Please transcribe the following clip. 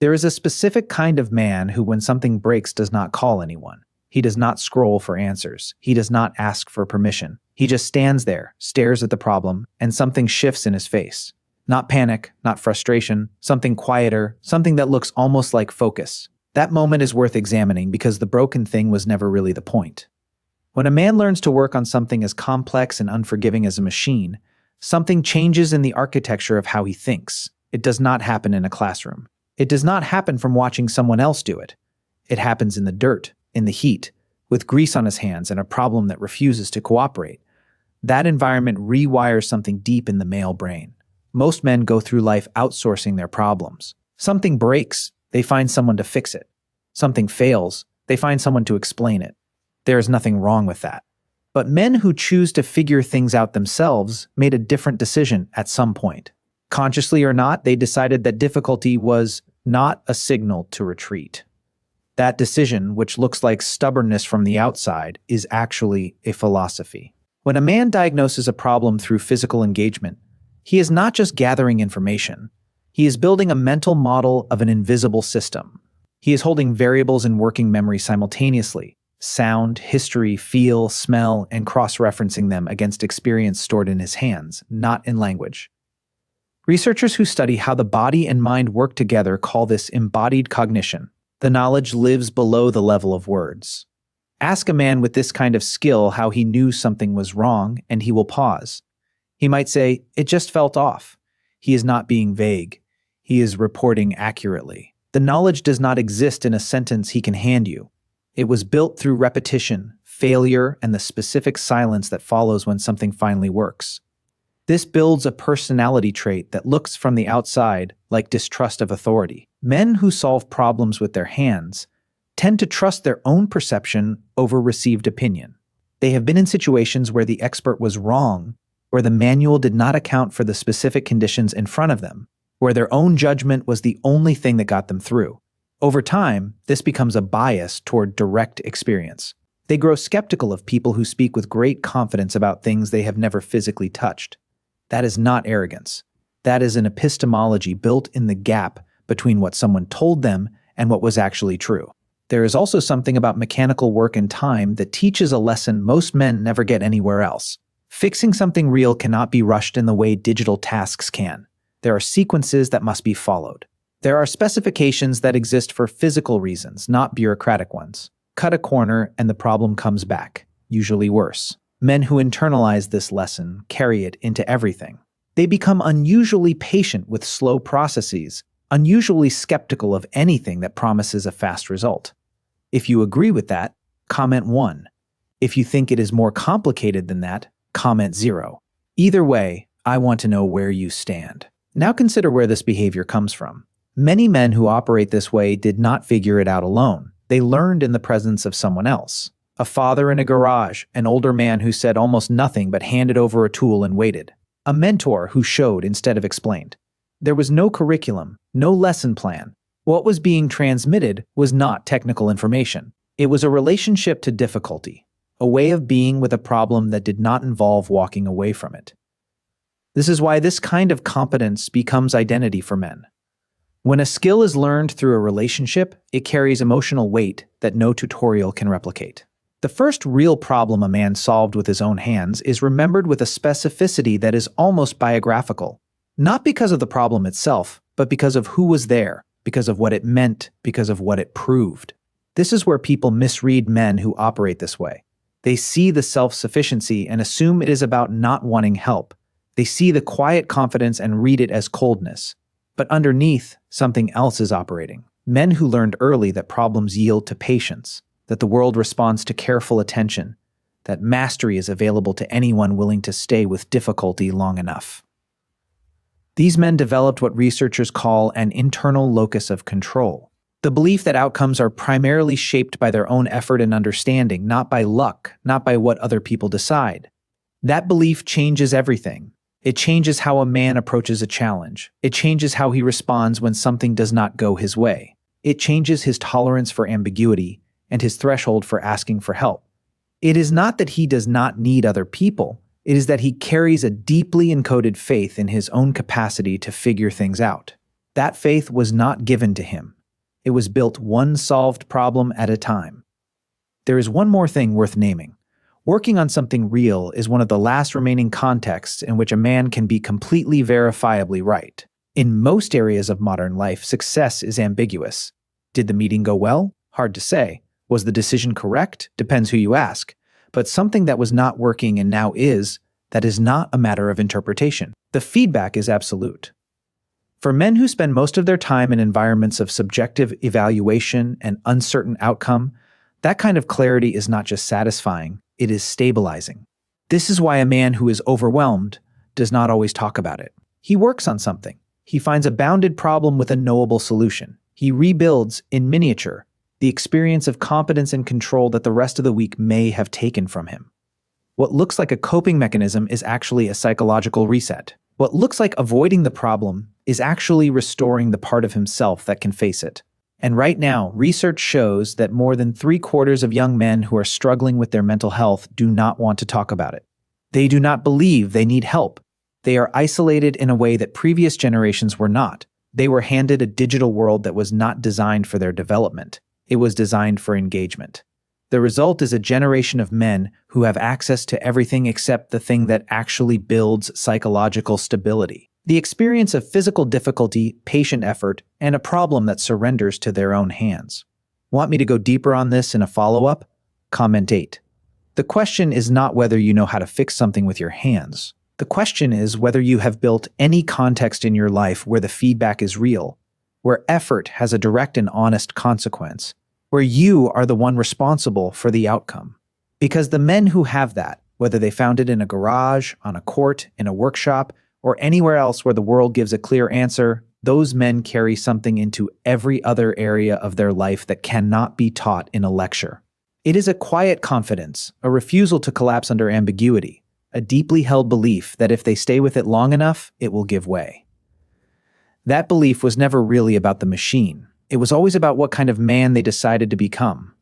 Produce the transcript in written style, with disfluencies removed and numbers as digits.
There is a specific kind of man who, when something breaks, does not call anyone. He does not scroll for answers. He does not ask for permission. He just stands there, stares at the problem, and something shifts in his face. Not panic, not frustration, something quieter, something that looks almost like focus. That moment is worth examining because the broken thing was never really the point. When a man learns to work on something as complex and unforgiving as a machine, something changes in the architecture of how he thinks. It does not happen in a classroom. It does not happen from watching someone else do it. It happens in the dirt, in the heat, with grease on his hands and a problem that refuses to cooperate. That environment rewires something deep in the male brain. Most men go through life outsourcing their problems. Something breaks, they find someone to fix it. Something fails, they find someone to explain it. There is nothing wrong with that. But men who choose to figure things out themselves made a different decision at some point. Consciously or not, they decided that difficulty was not a signal to retreat. That decision, which looks like stubbornness from the outside, is actually a philosophy. When a man diagnoses a problem through physical engagement, he is not just gathering information. He is building a mental model of an invisible system. He is holding variables in working memory simultaneously: sound, history, feel, smell, and cross-referencing them against experience stored in his hands, not in language. Researchers who study how the body and mind work together call this embodied cognition. The knowledge lives below the level of words. Ask a man with this kind of skill how he knew something was wrong, and he will pause. He might say, "It just felt off." He is not being vague. He is reporting accurately. The knowledge does not exist in a sentence he can hand you. It was built through repetition, failure, and the specific silence that follows when something finally works. This builds a personality trait that looks from the outside like distrust of authority. Men who solve problems with their hands tend to trust their own perception over received opinion. They have been in situations where the expert was wrong, where the manual did not account for the specific conditions in front of them, where their own judgment was the only thing that got them through. Over time, this becomes a bias toward direct experience. They grow skeptical of people who speak with great confidence about things they have never physically touched. That is not arrogance. That is an epistemology built in the gap between what someone told them and what was actually true. There is also something about mechanical work and time that teaches a lesson most men never get anywhere else. Fixing something real cannot be rushed in the way digital tasks can. There are sequences that must be followed. There are specifications that exist for physical reasons, not bureaucratic ones. Cut a corner and the problem comes back, usually worse. Men who internalize this lesson carry it into everything. They become unusually patient with slow processes, unusually skeptical of anything that promises a fast result. If you agree with that, comment 1. If you think it is more complicated than that, comment 0. Either way, I want to know where you stand. Now consider where this behavior comes from. Many men who operate this way did not figure it out alone. They learned in the presence of someone else. A father in a garage, an older man who said almost nothing but handed over a tool and waited. A mentor who showed instead of explained. There was no curriculum, no lesson plan. What was being transmitted was not technical information. It was a relationship to difficulty, a way of being with a problem that did not involve walking away from it. This is why this kind of competence becomes identity for men. When a skill is learned through a relationship, it carries emotional weight that no tutorial can replicate. The first real problem a man solved with his own hands is remembered with a specificity that is almost biographical. Not because of the problem itself, but because of who was there, because of what it meant, because of what it proved. This is where people misread men who operate this way. They see the self-sufficiency and assume it is about not wanting help. They see the quiet confidence and read it as coldness. But underneath, something else is operating. Men who learned early that problems yield to patience, that the world responds to careful attention, that mastery is available to anyone willing to stay with difficulty long enough. These men developed what researchers call an internal locus of control, the belief that outcomes are primarily shaped by their own effort and understanding, not by luck, not by what other people decide. That belief changes everything. It changes how a man approaches a challenge. It changes how he responds when something does not go his way. It changes his tolerance for ambiguity and his threshold for asking for help. It is not that he does not need other people. It is that he carries a deeply encoded faith in his own capacity to figure things out. That faith was not given to him. It was built one solved problem at a time. There is one more thing worth naming. Working on something real is one of the last remaining contexts in which a man can be completely verifiably right. In most areas of modern life, success is ambiguous. Did the meeting go well? Hard to say. Was the decision correct? Depends who you ask. But something that was not working and now is, that is not a matter of interpretation. The feedback is absolute. For men who spend most of their time in environments of subjective evaluation and uncertain outcome, that kind of clarity is not just satisfying, it is stabilizing. This is why a man who is overwhelmed does not always talk about it. He works on something. He finds a bounded problem with a knowable solution. He rebuilds, in miniature, the experience of competence and control that the rest of the week may have taken from him. What looks like a coping mechanism is actually a psychological reset. What looks like avoiding the problem is actually restoring the part of himself that can face it. And right now, research shows that more than 3/4 of young men who are struggling with their mental health do not want to talk about it. They do not believe they need help. They are isolated in a way that previous generations were not. They were handed a digital world that was not designed for their development. It was designed for engagement. The result is a generation of men who have access to everything except the thing that actually builds psychological stability. The experience of physical difficulty, patient effort, and a problem that surrenders to their own hands. Want me to go deeper on this in a follow-up? Comment 8. The question is not whether you know how to fix something with your hands. The question is whether you have built any context in your life where the feedback is real, where effort has a direct and honest consequence, where you are the one responsible for the outcome. Because the men who have that, whether they found it in a garage, on a court, in a workshop, or anywhere else where the world gives a clear answer, those men carry something into every other area of their life that cannot be taught in a lecture. It is a quiet confidence, a refusal to collapse under ambiguity, a deeply held belief that if they stay with it long enough, it will give way. That belief was never really about the machine. It was always about what kind of man they decided to become.